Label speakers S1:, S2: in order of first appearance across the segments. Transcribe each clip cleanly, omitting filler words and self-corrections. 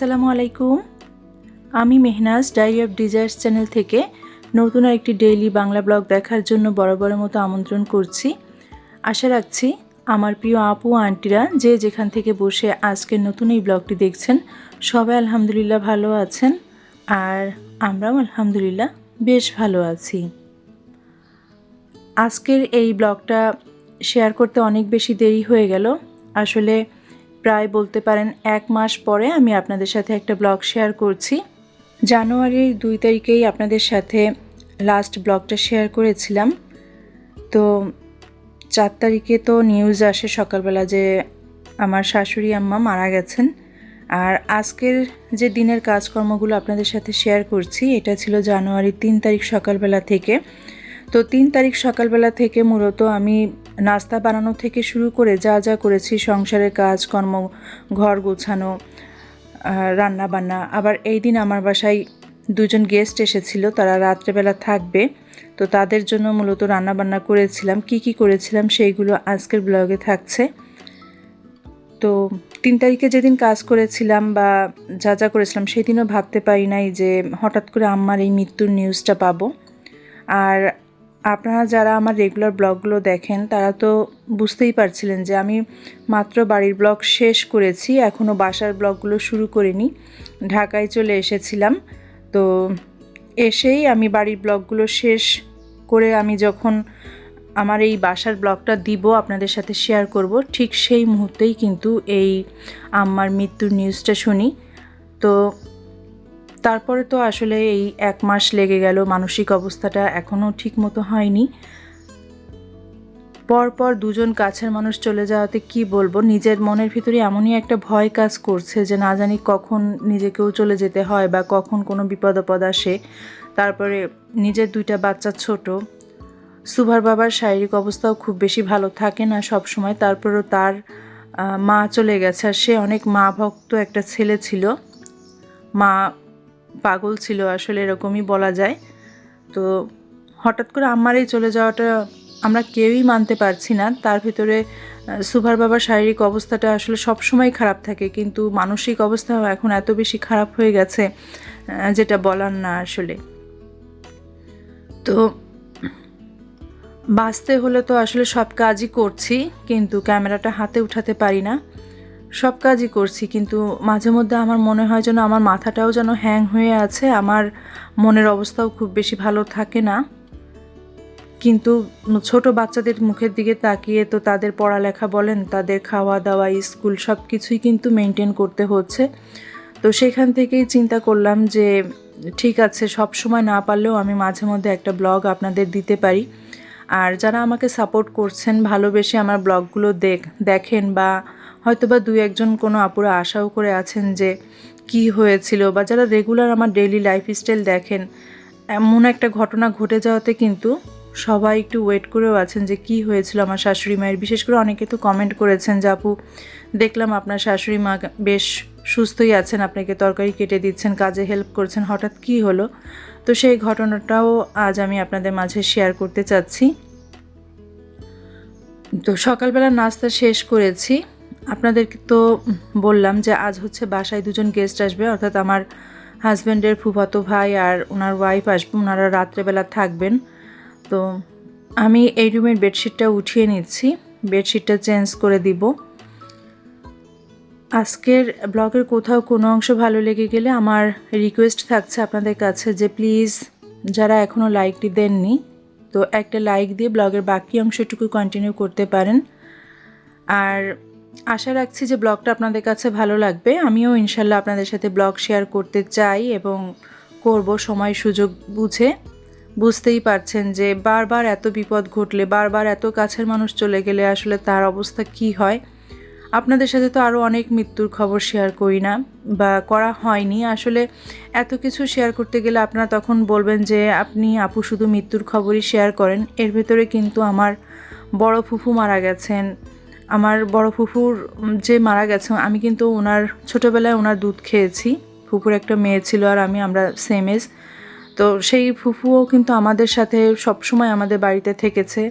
S1: আসসালামু আলাইকুম। আমি Mehnaz diary of desires channel থেকে নতুন আরেকটি ডেইলি বাংলা ব্লগ দেখার জন্য বরাবরের মতো আমন্ত্রণ করছি। আশা রাখছি আমার প্রিয় আপু আন্টিরা যে যেখান থেকে বসে আজকের নতুন এই ব্লগটি দেখছেন সবাই আলহামদুলিল্লাহ ভালো আছেন, আর আমরাও আলহামদুলিল্লাহ বেশ ভালো আছি। আজকের এই ব্লগটা শেয়ার করতে অনেক বেশি দেরি হয়ে গেল। আসলে প্রায় বলতে পারেন 1 মাস পরে আমি আপনাদের সাথে একটা ব্লগ শেয়ার করছি। জানুয়ারির 2 তারিখেই আপনাদের সাথে লাস্ট ব্লগটা শেয়ার করেছিলাম। তো 4 তারিখে তো নিউজ আসে সকালবেলা যে আমার শাশুড়ি আম্মা মারা গেছেন। আর আজকের যে দিনের কাজকর্মগুলো আপনাদের সাথে শেয়ার করছি এটা ছিল জানুয়ারির 3 তারিখ সকালবেলা থেকে। তো 3 তারিখ সকালবেলা থেকে মূলত আমি নাস্তা বানানো থেকে শুরু করে যা যা করেছি, সংসারের কাজকর্ম, ঘর গোছানো, রান্না বান্না। আবার এই দিন আমার বাসায় 2জন গেস্ট এসেছিল, তারা রাত্রেবেলা থাকবে। তো তাদের জন্য মূলত রান্না বান্না করেছিলাম। কি করেছিলাম সেইগুলো আজকের ব্লগে থাকছে। তো 3 তারিখে যেদিন কাজ করেছিলাম বা যা যা করেছিলাম সেই দিনও ভাবতে পারি নাই যে হঠাৎ করে আম্মার এই মৃত্যুর নিউজটা পাবো। আর আপনারা যারা আমার রেগুলার ব্লগগুলো দেখেন তারা তো বুঝতেই পারছিলেন যে আমি মাত্র বাড়ির ব্লগ শেষ করেছি, এখনও বাসার ব্লগগুলো শুরু করিনি। ঢাকায় চলে এসেছিলাম। তো এসেই আমি বাড়ির ব্লগগুলো শেষ করে আমি যখন আমার এই বাসার ব্লগটা দিব আপনাদের সাথে শেয়ার করব, ঠিক সেই মুহূর্তেই কিন্তু এই আম্মার মৃত্যুর নিউজটা শুনি। তো তারপরে তো আসলে এই 1 মাস লেগে গেল, মানসিক অবস্থাটা এখনও ঠিক মতো হয়নি। পরপর 2জন কাছের মানুষ চলে যাওয়াতে কি বলবো, নিজের মনের ভিতরে এমনই একটা ভয় কাজ করছে যে না জানি কখন নিজেকেও চলে যেতে হয় বা কখন কোনো বিপদ আপদ আসে। তারপরে নিজের 2টা বাচ্চা ছোট, সুভার বাবার শারীরিক অবস্থাও খুব বেশি ভালো থাকে না সব সময়। তারপরেও তার মা চলে গেছে, আর সে অনেক মা ভক্ত একটা ছেলে ছিল, মা পাগল ছিল আসলে, এরকমই বলা যায়। তো হঠাৎ করে আম্মার এই চলে যাওয়াটা আমরা কেউই মানতে পারছি না। তার ভিতরে সুভার বাবার শারীরিক অবস্থাটা আসলে সব সময় খারাপ থাকে, কিন্তু মানসিক অবস্থাও এখন এত বেশি খারাপ হয়ে গেছে যেটা বলার না আসলে। তো বাঁচতে হলে তো আসলে সব কাজই করছি, কিন্তু ক্যামেরাটা হাতে উঠাতে পারি না। সব কাজই করছি, কিন্তু মাঝে মধ্যে আমার মনে হয় যেন আমার মাথাটাও যেন হ্যাং হয়ে আছে, আমার মনের অবস্থাও খুব বেশি ভালো থাকে না। কিন্তু ছোট বাচ্চাদের মুখের দিকে তাকিয়ে তো তাদের পড়ালেখা বলেন, তাদের খাওয়া দাওয়া, স্কুল সব কিছুই কিন্তু মেনটেন করতে হচ্ছে। তো সেখান থেকেই চিন্তা করলাম যে ঠিক আছে, সব সময় না পারলেও আমি মাঝে মধ্যে একটা ব্লগ আপনাদের দিতে পারি। আর যারা আমাকে সাপোর্ট করছেন, ভালোবেসে আমার ব্লগগুলো দেখেন বা হয়তোবা 2-1জন কোনো আপুরা আশাও করে আছেন যে কি হয়েছিল, বা যারা রেগুলার আমার ডেইলি লাইফস্টাইল দেখেন, এমন একটা ঘটনা ঘটে যাওয়াতে কিন্তু সবাই একটু ওয়েট করেও আছেন যে কি হয়েছিল আমার শাশুড়ি মায়ের। বিশেষ করে অনেকে তো কমেন্ট করেছেন যে আপু দেখলাম আপনার শাশুড়ি মা বেশ সুস্থই আছেন, আপনাকে তরকারি কেটে দিচ্ছেন, কাজে হেল্প করছেন, হঠাৎ কি হলো। তো সেই ঘটনাটাও আজ আমি আপনাদের মাঝে শেয়ার করতে চাচ্ছি। তো সকালবেলা নাস্তা শেষ করেছি, আপনাদেরকে তো বললাম যে আজ হচ্ছে বাসায় 2জন গেস্ট আসবে, অর্থাৎ আমার হাজব্যান্ডের ফুফাতো ভাই আর ওনার ওয়াইফ আসবে, ওনারা রাত্রেবেলা থাকবেন। তো আমি এই রুমের বেডশিটটা উঠিয়ে নিচ্ছি, বেডশিটটা চেঞ্জ করে দিব। আজকের ব্লগের কোথাও কোনো অংশ ভালো লেগে গেলে আমার রিকোয়েস্ট থাকছে আপনাদের কাছে যে প্লিজ যারা এখনও লাইকটি দেননি, তো একটা লাইক দিয়ে ব্লগের বাকি অংশটুকু কন্টিনিউ করতে পারেন। আর আশা রাখছি যে ব্লগটা আপনাদের কাছে ভালো লাগবে। আমিও ইনশাল্লাহ আপনাদের সাথে ব্লগ শেয়ার করতে চাই এবং করব সময় সুযোগ বুঝে। বুঝতেই পারছেন যে বারবার এত বিপদ ঘটলে, বারবার এত কাছের মানুষ চলে গেলে আসলে তার অবস্থা কি হয়। আপনাদের সাথে তো আরও অনেক মৃত্যুর খবর শেয়ার করি না বা করা হয়নি। আসলে এত কিছু শেয়ার করতে গেলে আপনারা তখন বলবেন যে আপনি আপু শুধু মৃত্যুর খবরই শেয়ার করেন। এর ভেতরে কিন্তু আমার বড় ফুফু মারা গেছেন। আমার বড় ফুফুর যে মারা গেছেন, আমি কিন্তু ওনার ছোটোবেলায় ওনার দুধ খেয়েছি। ফুফুর একটা মেয়ে ছিল আর আমরা সেম এজ। তো সেই ফুফুও কিন্তু আমাদের সাথে সবসময় আমাদের বাড়িতে থেকেছে।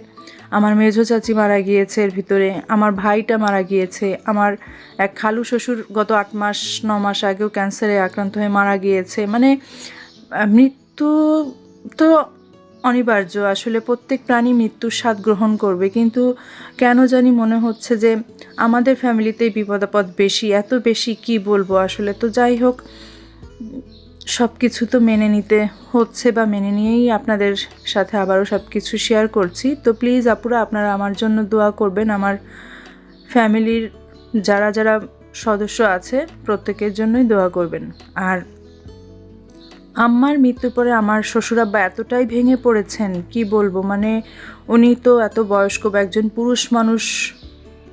S1: আমার মেজো চাচি মারা গিয়েছে এর ভিতরে, আমার ভাইটা মারা গিয়েছে, আমার এক খালু শ্বশুর গত 8-9 মাস আগেও ক্যান্সারে আক্রান্ত হয়ে মারা গিয়েছে। মানে মৃত্যু তো অনিবার্য, আসলে প্রত্যেক প্রাণী মৃত্যুর স্বাদ গ্রহণ করবে, কিন্তু কেন জানি মনে হচ্ছে যে আমাদের ফ্যামিলিতেই বিপদ আপদ বেশি, এত বেশি কি বলবো আসলে। তো যাই হোক, সব কিছু তো মেনে নিতে হচ্ছে বা মেনে নিয়েই আপনাদের সাথে আবারও সব কিছু শেয়ার করছি। তো প্লিজ আপুরা, আপনারা আমার জন্য দোয়া করবেন, আমার ফ্যামিলির যারা যারা সদস্য আছে প্রত্যেকের জন্যই দোয়া করবেন। আর আম্মার মৃত্যুর পরে আমার শ্বশুরাব্বা এতটাই ভেঙে পড়েছেন, কি বলবো। মানে উনি তো এত বয়স্ক বা একজন পুরুষ মানুষ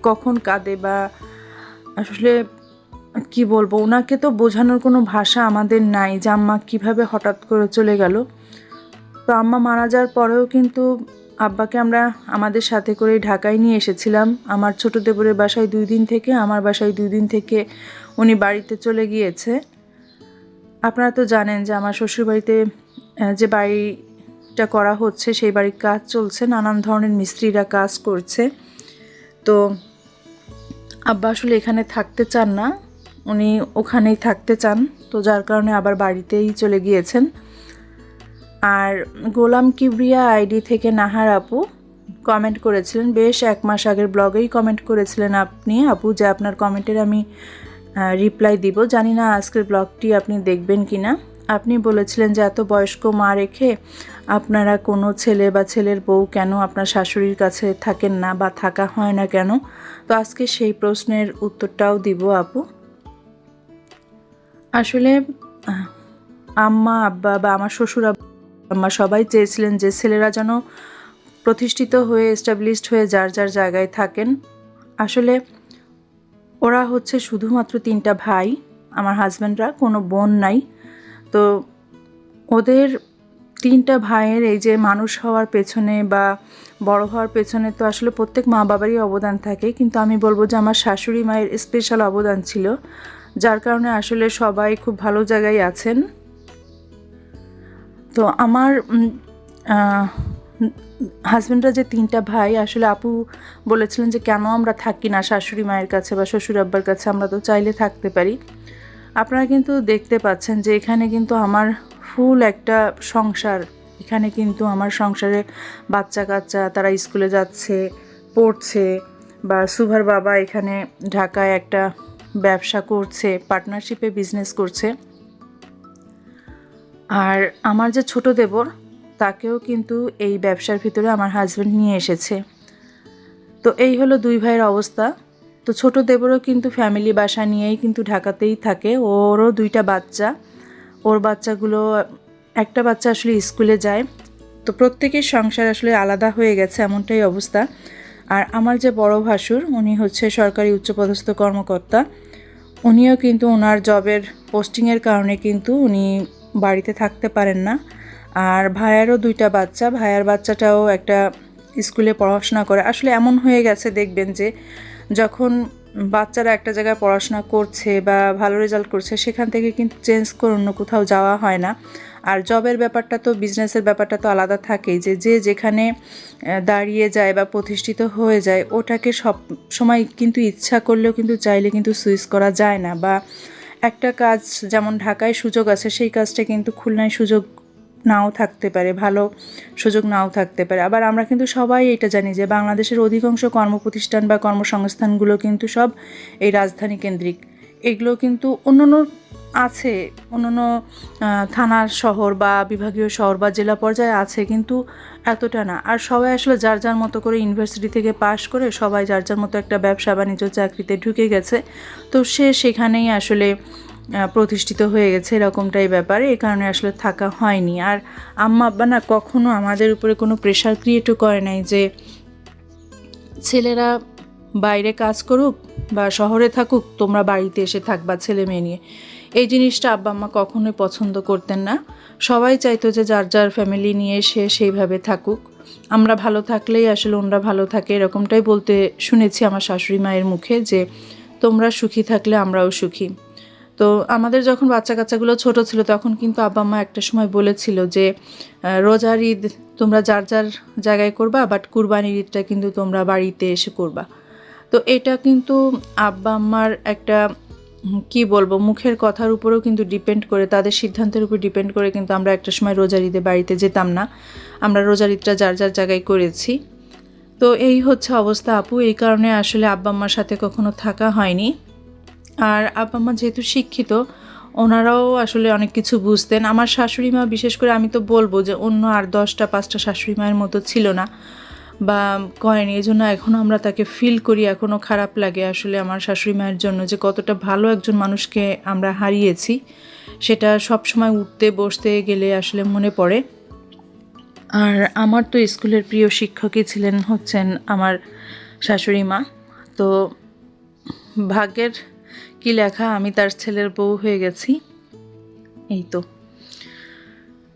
S1: কখন কাঁদে বা আসলে কি বলবো, ওনাকে তো বোঝানোর কোনো ভাষা আমাদের নাই যে আম্মা কীভাবে হঠাৎ করে চলে গেল। তো আম্মা মারা যাওয়ার পরেও কিন্তু আব্বাকে আমরা আমাদের সাথে করে ঢাকায় নিয়ে এসেছিলাম। আমার ছোট দেবরের বাসায় 2 দিন থেকে, আমার বাসায় 2 দিন থেকে উনি বাড়িতে চলে গিয়েছে। আপনারা তো জানেন যে আমার শ্বশুরবাড়িতে যে বাড়িটা করা হচ্ছে সেই বাড়ির কাজ চলছে, নানান ধরনের মিস্ত্রিরা কাজ করছে। তো আব্বা আসলে এখানে থাকতে চান না, উনি ওখানেই থাকতে চান, তো যার কারণে আবার বাড়িতেই চলে গিয়েছেন। আর গোলাম কিবরিয়া আইডি থেকে নাহার আপু কমেন্ট করেছিলেন, বেশ 1 মাস আগের ব্লগেই কমেন্ট করেছিলেন আপনি আপু, যে আপনার কমেন্টের আমি রিপ্লাই দিব। জানি না আজকের ব্লগটি আপনি দেখবেন কি না। আপনি বলেছিলেন যে এত বয়স্ক মা রেখে আপনারা কোনো ছেলে বা ছেলের বউ কেন আপনার শাশুড়ির কাছে থাকেন না বা থাকা হয় না কেন। তো আজকে সেই প্রশ্নের উত্তরটাও দিব আপু। আসলে আম্মা আব্বা বা আমার শ্বশুর আম্মা সবাই চেয়েছিলেন যে ছেলেরা যেন প্রতিষ্ঠিত হয়ে এস্টাবলিশড হয়ে যার যার জায়গায় থাকেন। আসলে ওরা হচ্ছে শুধুমাত্র 3টা ভাই, আমার হাজব্যান্ডরা, কোনো বোন নাই। তো ওদের 3টা ভাইয়ের এই যে মানুষ হওয়ার পেছনে বা বড় হওয়ার পেছনে তো আসলে প্রত্যেক মা বাবারই অবদান থাকে, কিন্তু আমি বলবো যে আমার শাশুড়ি মায়ের স্পেশাল অবদান ছিল, যার কারণে আসলে সবাই খুব ভালো জায়গায় আছেন। তো আমার হাজব্যান্ডরা যে 3টা ভাই, আসলে আপু বলেছিলেন যে কেন আমরা থাকি না শাশুড়ি মায়ের কাছে বা শ্বশুর আব্বার কাছে, আমরা তো চাইলে থাকতে পারি। আপনারা কিন্তু দেখতে পাচ্ছেন যে এখানে কিন্তু আমার ফুল একটা সংসার, এখানে কিন্তু আমার সংসারে বাচ্চা কাচ্চা তারা স্কুলে যাচ্ছে, পড়ছে, বা সুভার বাবা এখানে ঢাকায় একটা ব্যবসা করছে, পার্টনারশিপে বিজনেস করছে। আর আমার যে ছোট দেবর, তাকেও কিন্তু এই ব্যবসার ভিতরে আমার হাজব্যান্ড নিয়ে এসেছে। তো এই হলো 2 ভাইয়ের অবস্থা। তো ছোট দেবরও কিন্তু ফ্যামিলি বাসা নিয়েই কিন্তু ঢাকাতেই থাকে, ওরও 2টা বাচ্চা, ওর বাচ্চাগুলো, একটা বাচ্চা আসলে স্কুলে যায়। তো প্রত্যেকের সংসার আসলে আলাদা হয়ে গেছে, এমনটাই অবস্থা। আর আমার যে বড় ভাসুর, উনি হচ্ছে সরকারি উচ্চপদস্থ কর্মকর্তা, উনিও কিন্তু ওনার জবের পোস্টিংয়ের কারণে কিন্তু উনি বাড়িতে থাকতে পারেন না। আর ভাইয়ারও 2টা বাচ্চা, ভাইয়ার বাচ্চাটাও একটা স্কুলে পড়াশোনা করে। আসলে এমন হয়ে গেছে দেখবেন যে যখন বাচ্চারা একটা জায়গায় পড়াশোনা করছে বা ভালো রেজাল্ট করছে, সেখান থেকে কিন্তু চেঞ্জ করে অন্য কোথাও যাওয়া হয় না। আর জবের ব্যাপারটা তো, বিজনেসের ব্যাপারটা তো আলাদা থাকেই, যে যে যেখানে দাঁড়িয়ে যায় বা প্রতিষ্ঠিত হয়ে যায়, ওটাকে সব সময় কিন্তু ইচ্ছা করলেও কিন্তু চাইলে কিন্তু সুইচ করা যায় না। বা একটা কাজ যেমন ঢাকায় সুযোগ আছে, সেই কাজটা কিন্তু খুলনায় সুযোগ নাও থাকতে পারে, ভালো সুযোগ নাও থাকতে পারে। আবার আমরা কিন্তু সবাই এটা জানি যে বাংলাদেশের অধিকাংশ কর্মপ্রতিষ্ঠান বা কর্মসংস্থানগুলো কিন্তু সব এই রাজধানী কেন্দ্রিক। এগুলো কিন্তু অন্যান্য আছে, অন্যান্য থানার শহর বা বিভাগীয় শহর বা জেলা পর্যায়ে আছে, কিন্তু এতটা না। আর সবাই আসলে যার যার মতো করে ইউনিভার্সিটি থেকে পাশ করে সবাই যার যার মতো একটা ব্যবসা বাণিজ্য চাকরিতে ঢুকে গেছে। তো সে সেখানেই আসলে প্রতিষ্ঠিত হয়ে গেছে, এরকমটাই ব্যাপার। এই কারণে আসলে থাকা হয়নি। আর আম্মা আব্বা না কখনো আমাদের উপরে কোনো প্রেশার ক্রিয়েটও করে নাই যে ছেলেরা বাইরে কাজ করুক বা শহরে থাকুক, তোমরা বাড়িতে এসে থাকবা ছেলে মেয়ে নিয়ে। এই জিনিসটা আব্বা আম্মা কখনোই পছন্দ করতেন না। সবাই চাইতো যে যার যার ফ্যামিলি নিয়ে সে সেইভাবে থাকুক, আমরা ভালো থাকলেই আসলে ওনরা ভালো থাকে, এরকমটাই বলতে শুনেছি আমার শাশুড়ি মায়ের মুখে, যে তোমরা সুখী থাকলে আমরাও সুখী। তো আমাদের যখন বাচ্চা কাচ্চাগুলো ছোট ছিল তখন কিন্তু আব্বা আম্মা একটা সময় বলেছিল যে রোজার ঈদ তোমরা যার যার জায়গায় করবা, বাট কুরবানির ঈদটা কিন্তু তোমরা বাড়িতে এসে করবা। তো এটা কিন্তু আব্বা আম্মার একটা কি বলবো, মুখের কথার উপরেও কিন্তু ডিপেন্ড করে, তাদের সিদ্ধান্তের উপর ডিপেন্ড করে কিন্তু আমরা একটা সময় রোজার ঈদে বাড়িতে যেতাম না। আমরা রোজার ঈদটা যার যার জায়গায় করেছি। তো এই হচ্ছে অবস্থা আপু, এই কারণে আসলে আব্বা আম্মার সাথে কখনো থাকা হয়নি। আর আব্বা আম্মা যেহেতু শিক্ষিত, ওনারাও আসলে অনেক কিছু বুঝতেন। আমার শাশুড়ি মা বিশেষ করে, আমি তো বলবো যে অন্য আর 10টা 5টা শাশুড়ি মায়ের মতো ছিল না বা করেনি, এই জন্য এখনও আমরা তাকে ফিল করি, এখনও খারাপ লাগে আসলে আমার শাশুড়ি মায়ের জন্য যে কতটা ভালো একজন মানুষকে আমরা হারিয়েছি। সেটা সব সময় উঠতে বসতে গেলে আসলে মনে পড়ে। আর আমার তো স্কুলের প্রিয় শিক্ষকই ছিলেন হচ্ছেন আমার শাশুড়ি মা। তো ভাগ্যের কি লেখা, আমি তার ছেলের বউ হয়ে গেছি। এই তো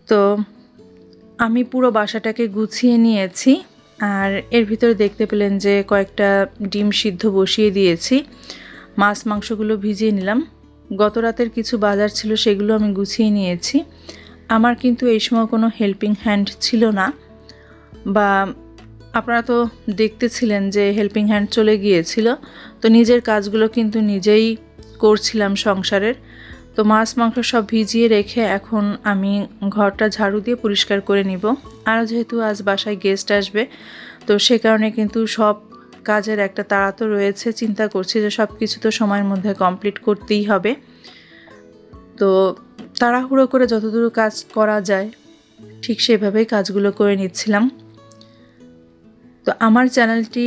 S1: তো আমি পুরো বাসাটাকে গুছিয়ে নিয়েছি। আর এর ভিতরে দেখতে পেলেন যে কয়েকটা ডিম সিদ্ধ বসিয়ে দিয়েছি, মাছ মাংসগুলো ভিজিয়ে নিলাম। গত রাতের কিছু বাজার ছিল, সেগুলো আমি গুছিয়ে নিয়েছি। আমার কিন্তু এই সময় কোনো হেল্পিং হ্যান্ড ছিল না, বা আপনারা তো দেখতেছিলেন যে হেল্পিং হ্যান্ড চলে গিয়েছিল। তো নিজের কাজগুলো কিন্তু নিজেই করছিলাম সংসারের। তো মাছ মাংস সব ভিজিয়ে রেখে এখন আমি ঘরটা ঝাড়ু দিয়ে পরিষ্কার করে নিব। আর যেহেতু আজ বাসায় গেস্ট আসবে, তো সে কারণে কিন্তু সব কাজের একটা তাড়া তো রয়েছে। চিন্তা করছি যে সব কিছু তো সময়ের মধ্যে কমপ্লিট করতেই হবে। তো তাড়াহুড়ো করে যতদূর কাজ করা যায় ঠিক সেভাবেই কাজগুলো করে নিচ্ছিলাম। তো আমার চ্যানেলটি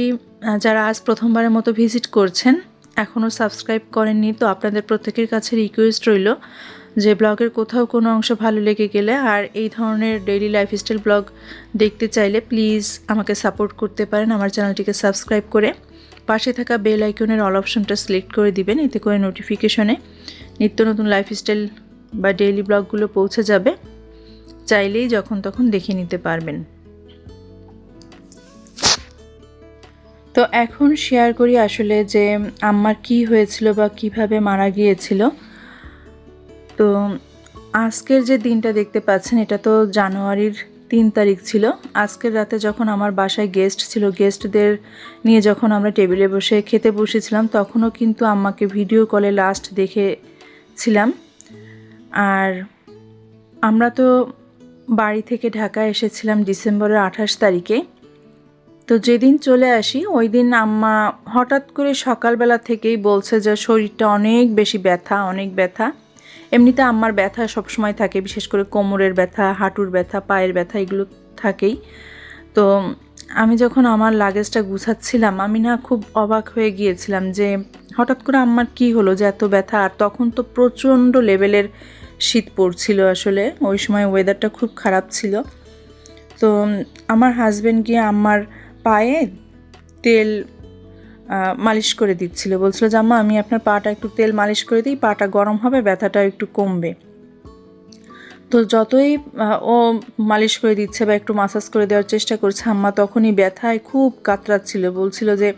S1: যারা আজ প্রথমবারের মতো ভিজিট করছেন, এখনও সাবস্ক্রাইব করেননি, তো আপনাদের প্রত্যেকের কাছে রিকোয়েস্ট রইল যে ব্লগের কোথাও কোনো অংশ ভালো লেগে গেলে আর এই ধরনের ডেইলি লাইফস্টাইল ব্লগ দেখতে চাইলে প্লিজ আমাকে সাপোর্ট করতে পারেন আমার চ্যানেলটিকে সাবস্ক্রাইব করে। পাশে থাকা বেল আইকনের অল অপশনটা সিলেক্ট করে দিবেন, এতে করে নোটিফিকেশনে নিত্য নতুন লাইফস্টাইল বা ডেইলি ব্লগগুলো পৌঁছে যাবে। চাইলেই যখন তখন দেখে নিতে পারবেন। তো এখন শেয়ার করি আসলে যে আম্মার কি হয়েছিল বা কিভাবে মারা গিয়েছিল। তো আজকের যে দিনটা দেখতে পাচ্ছেন, এটা তো জানুয়ারির 3 তারিখ ছিল। আজকের রাতে যখন আমার বাসায় গেস্ট ছিল, গেস্টদের নিয়ে যখন আমরা টেবিলে বসে খেতে বসেছিলাম, তখনও কিন্তু আম্মাকে ভিডিও কলে লাস্ট দেখেছিলাম। আর আমরা তো বাড়ি থেকে ঢাকা এসেছিলাম ডিসেম্বরের 28 তারিখে। তো যেদিন চলে আসি ওই দিন আম্মা হঠাৎ করে সকালবেলা থেকেই বলছে যে শরীরটা অনেক বেশি ব্যথা, অনেক ব্যথা। এমনিতে আম্মার ব্যথা সবসময় থাকে, বিশেষ করে কোমরের ব্যথা, হাঁটুর ব্যথা, পায়ের ব্যথা, এগুলো থাকেই। তো আমি যখন আমার লাগেজটা গুছাচ্ছিলাম, আমি না খুব অবাক হয়ে গিয়েছিলাম যে হঠাৎ করে আম্মার কি হলো যে এত ব্যথা। আর তখন তো প্রচণ্ড লেভেলের শীত পড়ছিল, আসলে ওই সময় ওয়েদারটা খুব খারাপ ছিল। তো আমার হাজব্যান্ড গিয়ে আম্মার পায়ে তেল মালিশ করে দিচ্ছিল, বলছিল যে আম্মা আমি আপনার পাটা একটু তেল মালিশ করে দিই, পাটা গরম হবে, ব্যথাটা একটু কমবে। তো যতই ও মালিশ করে দিচ্ছে বা একটু মাসাজ করে দেওয়ার চেষ্টা করছে, আম্মা তখনই ব্যথায় খুব কাতরাচ্ছিল, বলছিল যে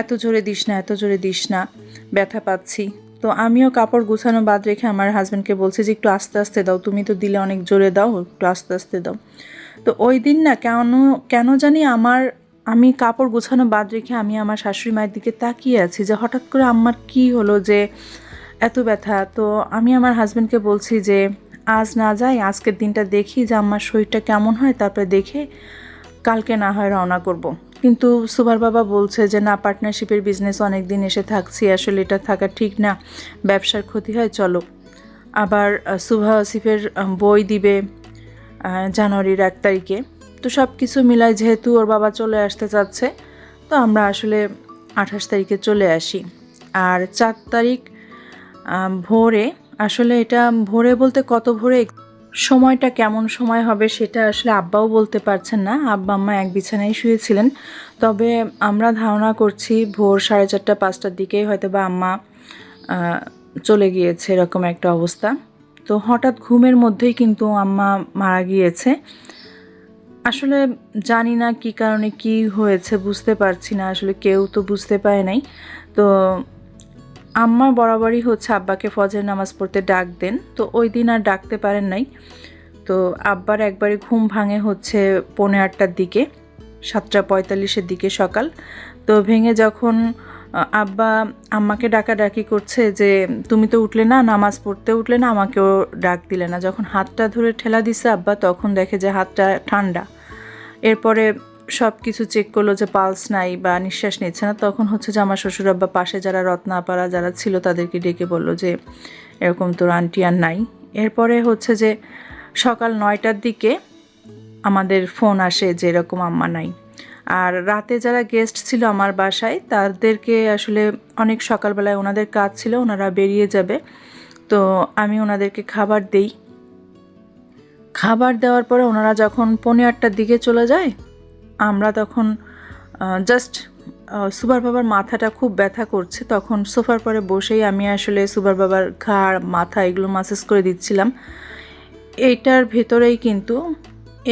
S1: এত জোরে দিস না, এত জোরে দিস না, ব্যথা পাচ্ছি। তো আমিও কাপড় গুছানো বাদ রেখে আমার হাজব্যান্ডকে বলছি যে একটু আস্তে আস্তে দাও, তুমি তো দিলে অনেক জোরে দাও, একটু আস্তে আস্তে দাও। তো ওই দিন না কেন জানি আমি কাপড় গোছানো বাদ রেখে আমি আমার শাশুড়ি মায়ের দিকে তাকিয়ে আছি যে হঠাৎ করে আম্মার কি হলো যে এত ব্যথা। তো আমি আমার হাজব্যান্ডকে বলছি যে আজ না যাই, আজকের দিনটা দেখি যে আম্মার শরীরটা কেমন হয়, তারপরে দেখে কালকে না হয় রওনা করব। কিন্তু সুভার বাবা বলছে যে না, পার্টনারশিপের বিজনেস অনেক দিন এসে থাকছি, আসলে এটা থাকা ঠিক না, ব্যবসার ক্ষতি হয়, চলো। আবার সুভা আসিফের বই দিবে জানুয়ারির 1 তারিখে। তো সব কিছু মিলায় যেহেতু ওর বাবা চলে আসতে চাচ্ছে, তো আমরা আসলে 28 তারিখে চলে আসি। আর 4 তারিখ ভোরে, আসলে এটা ভোরে বলতে কত ভোরে, সময়টা কেমন সময় হবে সেটা আসলে আব্বাও বলতে পারছেন না। আব্বা আম্মা এক বিছানায় শুয়েছিলেন, তবে আমরা ধারণা করছি ভোর 4:30-5টার দিকেই হয়তো বা আম্মা চলে গিয়েছে, এরকম একটা অবস্থা। তো হঠাৎ ঘুমের মধ্যেই কিন্তু আম্মা মারা গিয়েছে। আসলে জানি না কী কারণে কি হয়েছে, বুঝতে পারছি না, আসলে কেউ তো বুঝতে পারে নাই। তো আম্মা বরাবরই হচ্ছে আব্বাকে ফজর নামাজ পড়তে ডাক দেন, তো ওই দিন আর ডাকতে পারেন নাই। তো আব্বার একবারে ঘুম ভাঙে হচ্ছে 8:45টার দিকে, 7:45-এর দিকে সকাল। তো ভেঙে যখন আব্বা আম্মাকে ডাকাডাকি করছে যে তুমি তো উঠলে না, নামাজ পড়তে উঠলে না, আমাকেও ডাক দিলে না। যখন হাতটা ধরে ঠেলা দিছে আব্বা, তখন দেখে যে হাতটা ঠান্ডা। এরপরে সব কিছু চেক করলো যে পালস নাই বা নিঃশ্বাস নিচ্ছে না। তখন হচ্ছে যে আমার শ্বশুর আব্বা পাশে যারা রত্নাপাড়া যারা ছিল তাদেরকে ডেকে বললো যে এরকম তোর আন্টি আর নাই। এরপরে হচ্ছে যে সকাল 9টার দিকে আমাদের ফোন আসে যে এরকম আম্মা নাই। আর রাতে যারা গেস্ট ছিল আমার বাসায় তাদেরকে আসলে অনেক সকালবেলায় ওনাদের কাজ ছিল, ওনারা বেরিয়ে যাবে, তো আমি ওনাদেরকে খাবার দেই। খাবার দেওয়ার পরে ওনারা যখন 8:45টার দিকে চলে যায়, আমরা তখন জাস্ট সুবার বাবার মাথাটা খুব ব্যথা করছে, তখন সোফার পরে বসেই আমি আসলে সুবার বাবার ঘাড় মাথা এগুলো মাসাজ করে দিচ্ছিলাম। এইটার ভেতরেই কিন্তু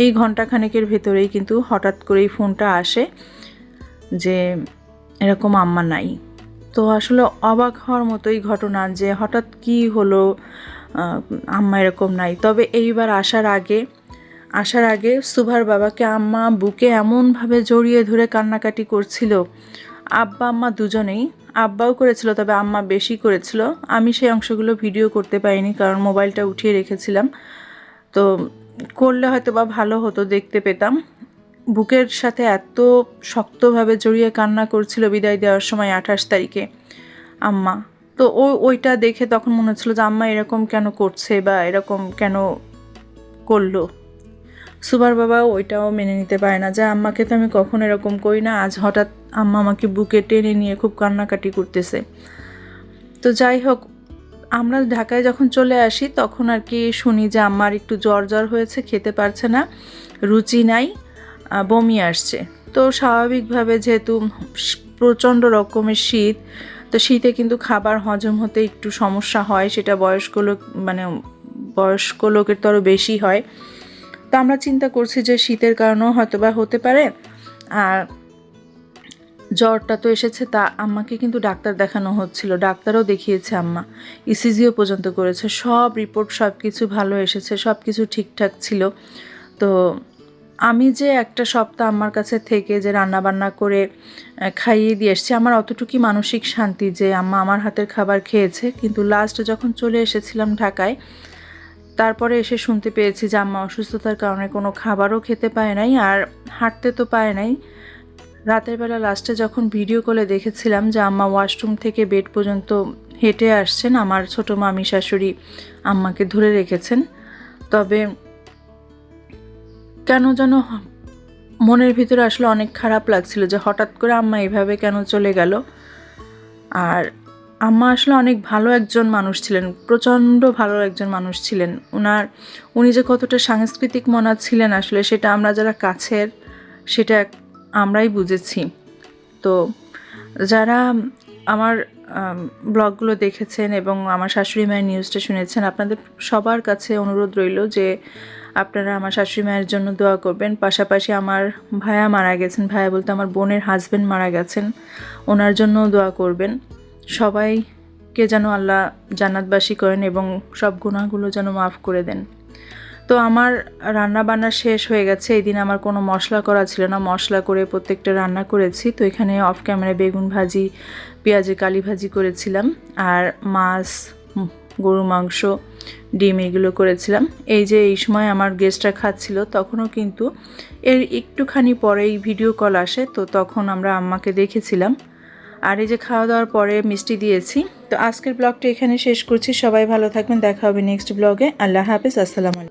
S1: এই ঘন্টাখানেকের ভেতরেই কিন্তু হঠাৎ করেই ফোনটা আসে যে এরকম আম্মা নাই। তো আসলে অবাক হওয়ার মতোই ঘটনা যে হঠাৎ কি হলো, আম্মা এরকম নাই। তবে এইবার আসার আগে সুভার বাবাকে আম্মা বুকে এমনভাবে জড়িয়ে ধরে কান্নাকাটি করছিল। আব্বা আম্মা দুজনেই, আব্বাও করেছিল তবে আম্মা বেশি করেছিল। আমি সেই অংশগুলো ভিডিও করতে পারিনি কারণ মোবাইলটা উঠিয়ে রেখেছিলাম, তো করলে হয়তো বা ভালো হতো, দেখতে পেতাম। বুকের সাথে এত শক্তভাবে জড়িয়ে কান্না করছিল বিদায় দেওয়ার সময় 28 তারিখে আম্মা। তো ওইটা দেখে তখন মনে হচ্ছিলো যে আম্মা এরকম কেন করছে বা এরকম কেন করলো। সুবার বাবা ওইটাও মেনে নিতে পারে না যে আম্মাকে তো আমি কখনো এরকম করি না, আজ হঠাৎ আম্মা আমাকে বুকে টেনে নিয়ে খুব কান্নাকাটি করতেছে। তো যাই হোক, আমরা ঢাকায় যখন চলে আসি তখন আর কি শুনি যে আম্মার একটু জ্বর হয়েছে, খেতে পারছে না, রুচি নাই, বমি আসছে। তো স্বাভাবিকভাবে যেহেতু প্রচণ্ড রকমের শীত, তো শীতে কিন্তু খাবার হজম হতে একটু সমস্যা হয়, সেটা বয়স্ক লোকের তো আরও বেশি হয়। তো আমরা চিন্তা করছি যে শীতের কারণেও হয়তো বা হতে পারে। আর জ্বরটা তো এসেছে, তা আম্মাকে কিন্তু ডাক্তার দেখানো হচ্ছিল, ডাক্তারও দেখিয়েছে আম্মা, ইসিজিও পর্যন্ত করেছে, সব রিপোর্ট সব কিছু ভালো এসেছে, সব কিছু ঠিকঠাক ছিল। তো আমি যে একটা সপ্তাহ আম্মার কাছে থেকে যে রান্নাবান্না করে খাইয়ে দিয়ে এসেছি, আমার অতটুকুই মানসিক শান্তি যে আম্মা আমার হাতের খাবার খেয়েছে। কিন্তু লাস্ট যখন চলে এসেছিলাম ঢাকায়, তারপরে এসে শুনতে পেয়েছি যে আম্মা অসুস্থতার কারণে কোনো খাবারও খেতে পায় নাই আর হাঁটতে তো পায় নাই। রাতের বেলা লাস্টে যখন ভিডিও কলে দেখেছিলাম যে আম্মা ওয়াশরুম থেকে বেড পর্যন্ত হেঁটে আসছেন, আমার ছোটো মামি শাশুড়ি আম্মাকে ধরে রেখেছেন। তবে কেন যেন মনের ভিতরে আসলে অনেক খারাপ লাগছিল যে হঠাৎ করে আম্মা এভাবে কেন চলে গেল। আর আম্মা আসলে অনেক ভালো একজন মানুষ ছিলেন, প্রচণ্ড ভালো একজন মানুষ ছিলেন। উনি যে কতটা সাংস্কৃতিক মনা ছিলেন আসলে সেটা আমরা যারা কাছের সেটা আমরাই বুঝেছি। তো যারা আমার ব্লগগুলো দেখেছেন এবং আমার শাশুড়ি মায়ের নিউজটা শুনেছেন, আপনাদের সবার কাছে অনুরোধ রইল যে আপনারা আমার শাশুড়ি মায়ের জন্য দোয়া করবেন। পাশাপাশি আমার ভাইয়া মারা গেছেন, ভাইয়া বলতে আমার বোনের হাজব্যান্ড মারা গেছেন, ওনার জন্যও দোয়া করবেন। সবাইকে যেন আল্লাহ জান্নাতবাসী করেন এবং সব গুনাহগুলো যেন মাফ করে দেন। তো আমার রান্না বান্না শেষ হয়ে গেছে। এই দিন আমার কোনো মশলা করা ছিল না, মশলা করে প্রত্যেকটা রান্না করেছি। তো এখানে অফ ক্যামেরায় বেগুন ভাজি, পেঁয়াজের কালি ভাজি করেছিলাম, আর মাছ, গরু মাংস, ডিম এগুলো করেছিলাম। এই যে এই সময় আমার গেস্টরা খাচ্ছিল, তখনও কিন্তু এর একটুখানি পরেই ভিডিও কল আসে, তো তখন আমরা আম্মাকে দেখেছিলাম। আর এই যে খাওয়া দাওয়ার পরে মিষ্টি দিয়েছি। তো আজকের ব্লগটা এখানে শেষ করছি। সবাই ভালো থাকবেন, দেখা হবে নেক্সট ব্লগে। আল্লাহ হাফেজ, আসসালামু আলাইকুম।